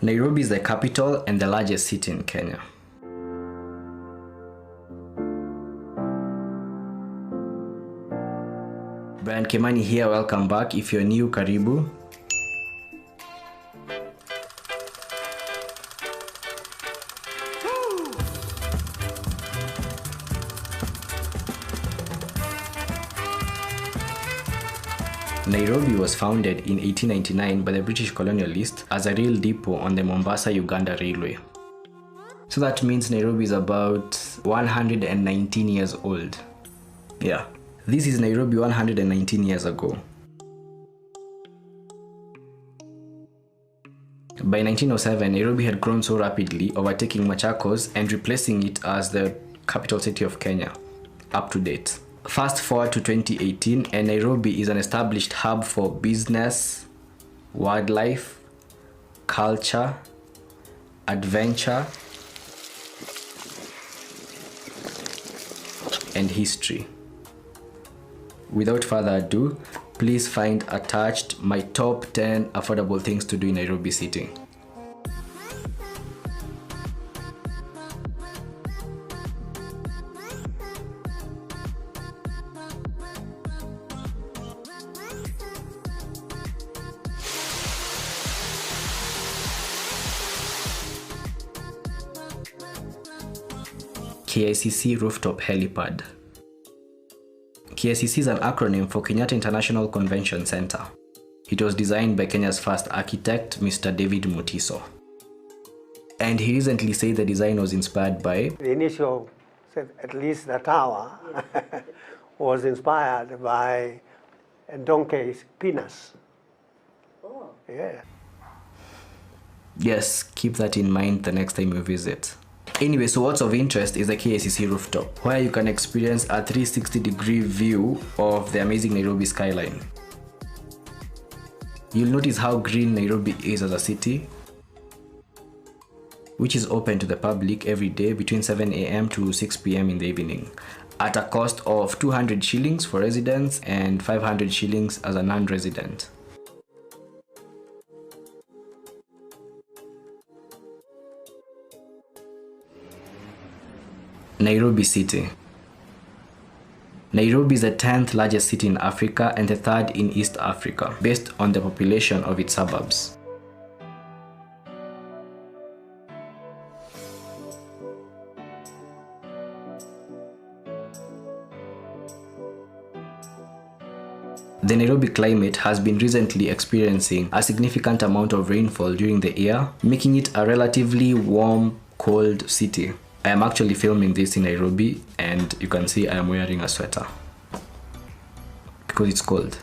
Nairobi is the capital and the largest city in Kenya. Brian Kimani here, welcome back. If you're new, karibu. Nairobi was founded in 1899 by the British colonialists as a rail depot on the Mombasa-Uganda Railway. So that means Nairobi is about 119 years old. Yeah, this is Nairobi 119 years ago. By 1907, Nairobi had grown so rapidly, overtaking Machakos and replacing it as the capital city of Kenya, up to date. Fast forward to 2018 and Nairobi is an established hub for business, wildlife, culture, adventure, and history. Without further ado, please find attached my top 10 affordable things to do in Nairobi City. KICC Rooftop Helipad. KICC is an acronym for Kenyatta International Convention Center. It was designed by Kenya's first architect, Mr. David Mutiso. And he recently said the design was inspired by... The initial, at least the tower, was inspired by a donkey's penis. Oh. Yeah. Yes, keep that in mind the next time you visit. Anyway, so what's of interest is the KICC rooftop, where you can experience a 360-degree view of the amazing Nairobi skyline. You'll notice how green Nairobi is as a city, which is open to the public every day between 7 a.m. to 6 p.m. in the evening, at a cost of 200 shillings for residents and 500 shillings as a non-resident. Nairobi City. Nairobi is the 10th largest city in Africa and the 3rd in East Africa, based on the population of its suburbs. The Nairobi climate has been recently experiencing a significant amount of rainfall during the year, making it a relatively warm, cold city. I am actually filming this in Nairobi and you can see I am wearing a sweater because it's cold.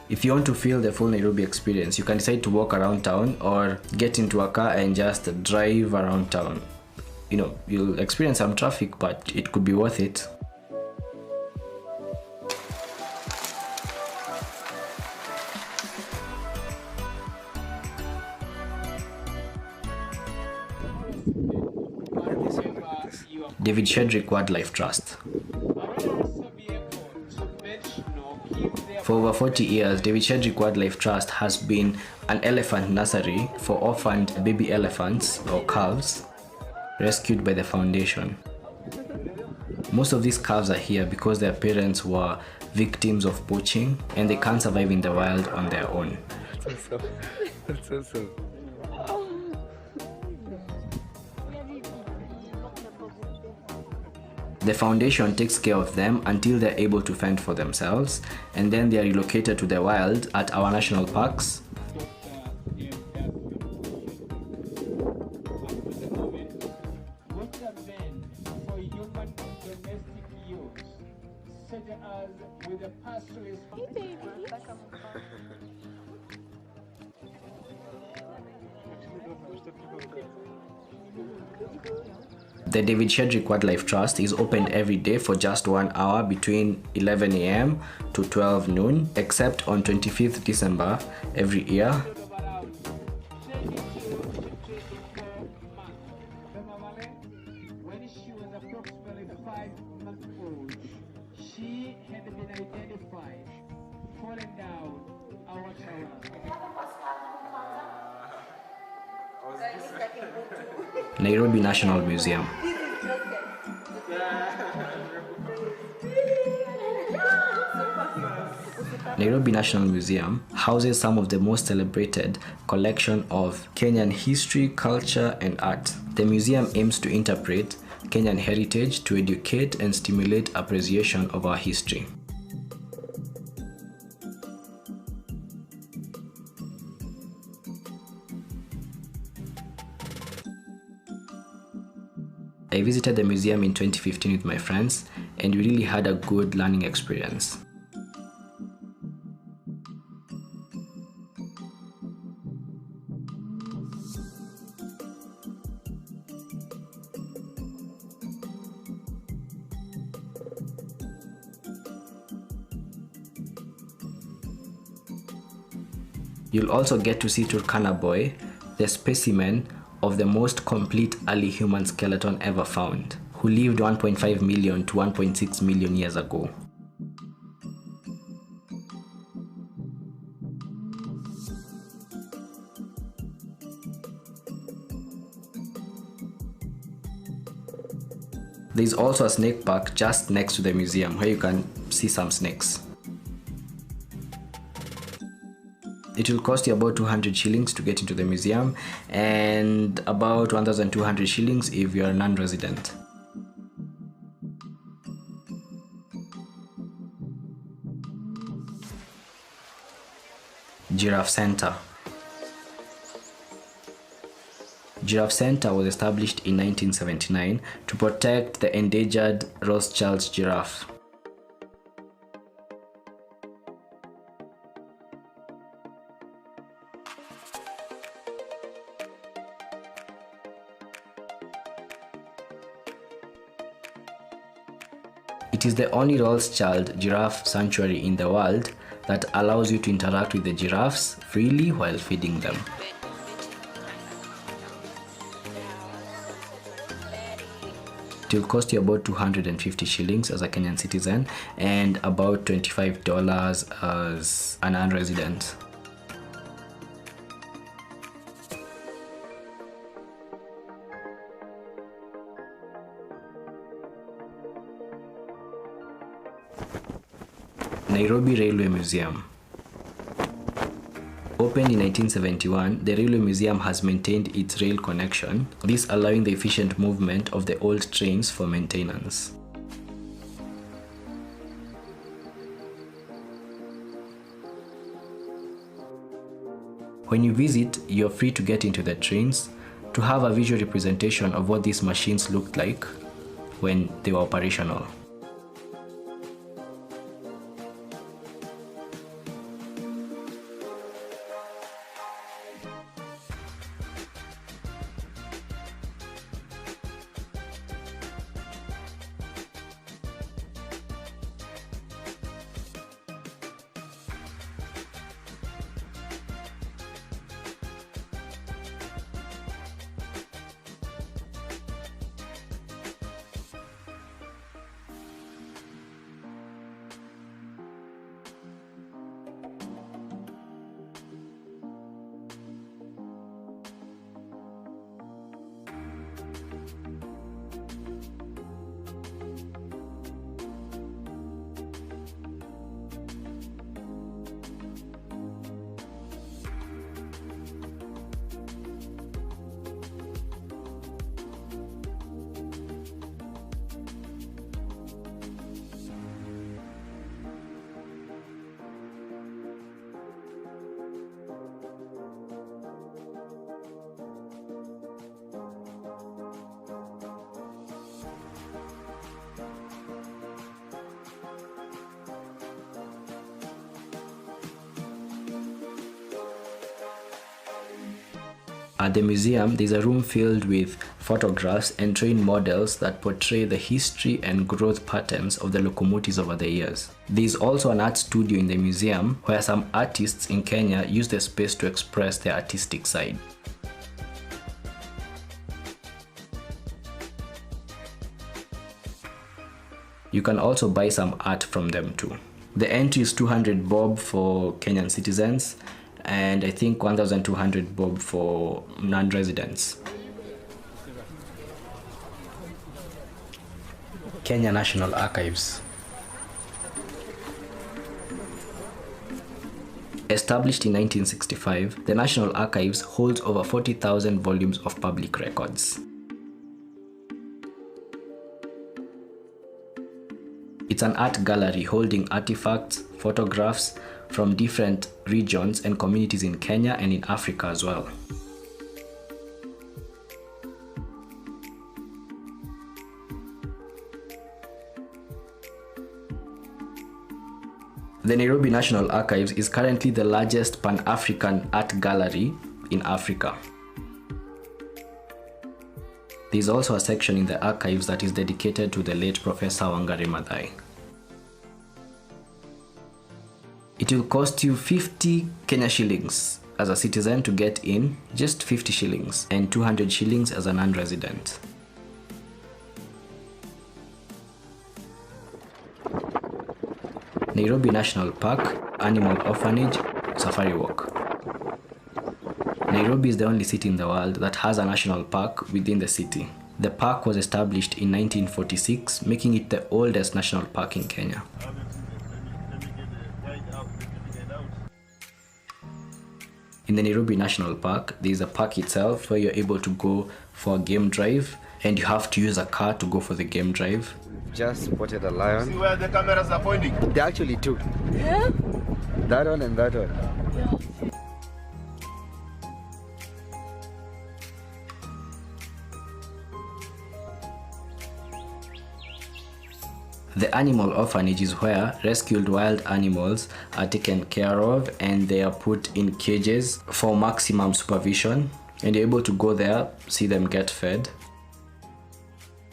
If you want to feel the full Nairobi experience, you can decide to walk around town or get into a car and just drive around town. You know, you'll experience some traffic, but it could be worth it. David Shedrick Wildlife Trust. For over 40 years, David Shedrick Wildlife Trust has been an elephant nursery for orphaned baby elephants or calves rescued by the foundation. Most of these calves are here because their parents were victims of poaching and they can't survive in the wild on their own. That's awesome. The foundation takes care of them until they're able to fend for themselves, and then they are relocated to the wild at our national parks. The David Shedrick Wildlife Trust is opened every day for just 1 hour between 11 a.m. to 12 noon, except on 25th December every year. She had been identified, fallen down our tower. Nairobi National Museum. Nairobi National Museum houses some of the most celebrated collection of Kenyan history, culture, and art. The museum aims to interpret Kenyan heritage to educate and stimulate appreciation of our history. I visited the museum in 2015 with my friends, and we really had a good learning experience. You'll also get to see Turkana Boy, the specimen of the most complete early human skeleton ever found, who lived 1.5 million to 1.6 million years ago. There is also a snake park just next to the museum where you can see some snakes. It will cost you about 200 shillings to get into the museum and about 1,200 shillings if you are a non-resident. Giraffe Center. Giraffe Center was established in 1979 to protect the endangered Rothschild's giraffe. It is the only Rothschild giraffe sanctuary in the world that allows you to interact with the giraffes freely while feeding them. It will cost you about 250 shillings as a Kenyan citizen and about $25 as an non-resident. Nairobi Railway Museum. Opened in 1971, the Railway Museum has maintained its rail connection, this allowing the efficient movement of the old trains for maintenance. When you visit, you're free to get into the trains to have a visual representation of what these machines looked like when they were operational. At the museum, there's a room filled with photographs and train models that portray the history and growth patterns of the locomotives over the years. There's also an art studio in the museum where some artists in Kenya use the space to express their artistic side. You can also buy some art from them too. The entry is 200 bob for Kenyan citizens, and I think 1,200 bob for non-residents. Kenya National Archives. Established in 1965, the National Archives holds over 40,000 volumes of public records. It's an art gallery holding artifacts, photographs from different regions and communities in Kenya and in Africa as well. The Nairobi National Archives is currently the largest Pan-African art gallery in Africa. There is also a section in the archives that is dedicated to the late Professor Wangari Maathai. It will cost you 50 Kenya shillings as a citizen to get in, just 50 shillings, and 200 shillings as a non-resident. Nairobi National Park, Animal Orphanage, Safari Walk. Nairobi is the only city in the world that has a national park within the city. The park was established in 1946, making it the oldest national park in Kenya. In the Nairobi National Park, there is a park itself where you're able to go for a game drive, and you have to use a car to go for the game drive. Just spotted a lion. See where the cameras are pointing? There are actually two. Yeah? That one and that one. Yeah. The animal orphanage is where rescued wild animals are taken care of and they are put in cages for maximum supervision, and you're able to go there, see them get fed.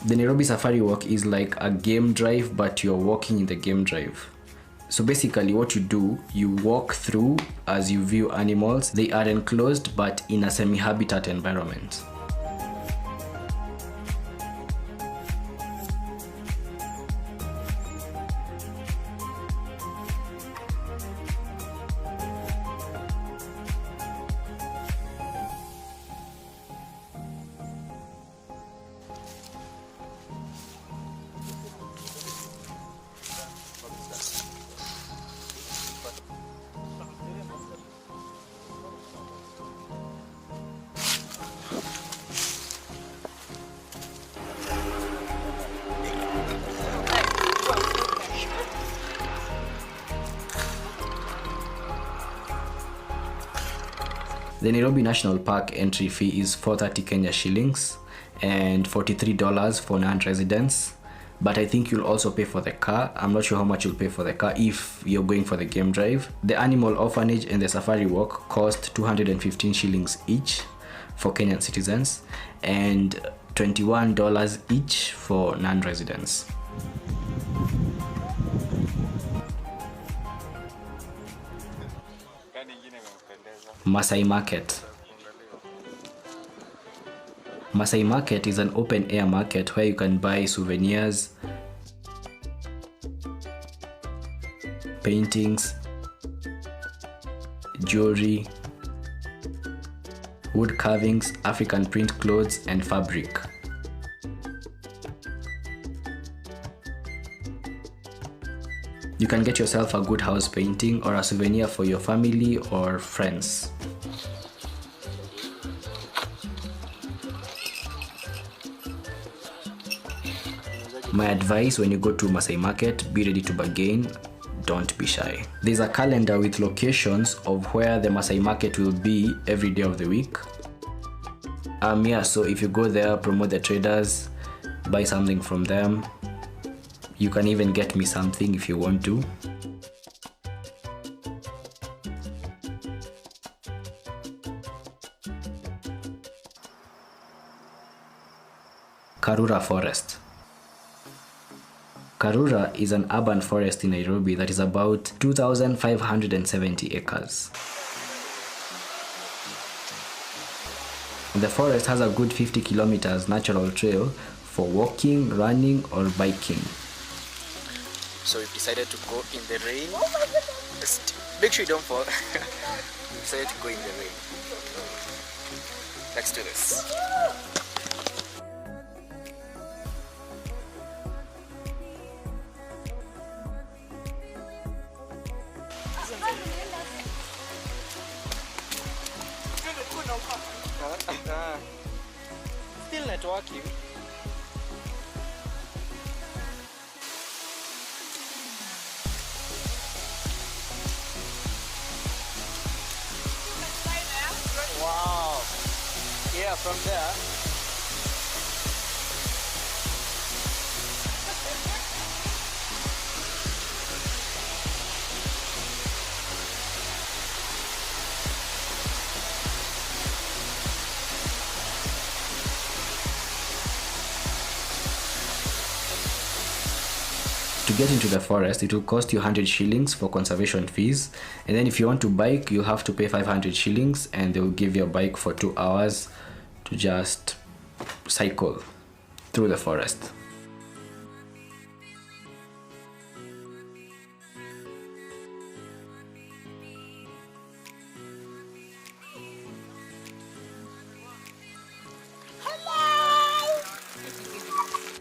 The Nairobi Safari Walk is like a game drive, but you're walking in the game drive. So basically what you do, you walk through as you view animals. They are enclosed but in a semi-habitat environment. The Nairobi National Park entry fee is 430 Kenya shillings and $43 for non-residents. But I think you'll also pay for the car. I'm not sure how much you'll pay for the car if you're going for the game drive. The animal orphanage and the safari walk cost 215 shillings each for Kenyan citizens and $21 each for non-residents. Masai Market. Masai Market is an open air market where you can buy souvenirs, paintings, jewelry, wood carvings, African print clothes, and fabric. You can get yourself a good house painting or a souvenir for your family or friends. My advice when you go to Masai Market, be ready to bargain, don't be shy. There's a calendar with locations of where the Masai Market will be every day of the week. So if you go there, promote the traders, buy something from them. You can even get me something if you want to. Karura Forest. Karura is an urban forest in Nairobi that is about 2,570 acres. The forest has a good 50 kilometers natural trail for walking, running, or biking. so we've decided to go in the rain. Just make sure you don't fall. We decided to go in the rain. Let's do this. Still networking. Wow. Yeah, from there. To get into the forest, it will cost you 100 shillings for conservation fees, and then if you want to bike, you'll have to pay 500 shillings, and they will give you a bike for 2 hours to just cycle through the forest.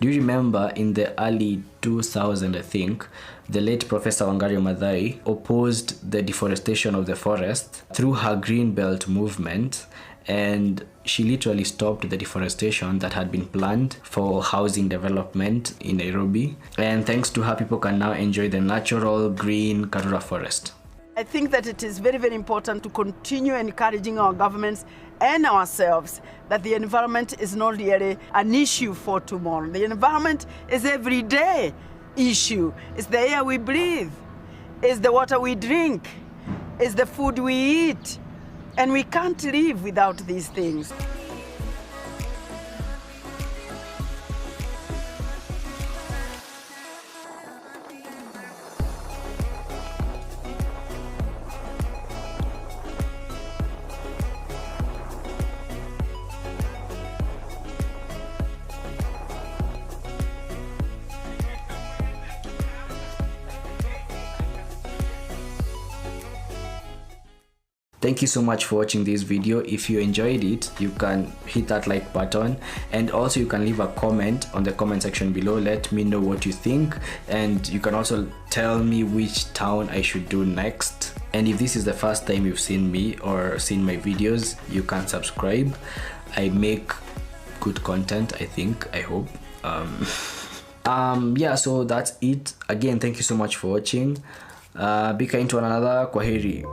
Do you remember in the early 2000s, I think, the late Professor Wangari Maathai opposed the deforestation of the forest through her Green Belt movement, and she literally stopped the deforestation that had been planned for housing development in Nairobi. And thanks to her, people can now enjoy the natural green Karura forest. I think that it is very, very important to continue encouraging our governments and ourselves that the environment is not really an issue for tomorrow. The environment is an everyday issue. It's the air we breathe, it's the water we drink, it's the food we eat, and we can't live without these things. Thank you so much for watching this video. If you enjoyed it, you can hit that like button, and also you can leave a comment on the comment section below. Let me know what you think, and you can also tell me which town I should do next. And if this is the first time you've seen me or seen my videos, you can subscribe. I make good content, I think, I hope. Yeah, so that's it. Again, thank you so much for watching. Be kind to one another. Kwaheri.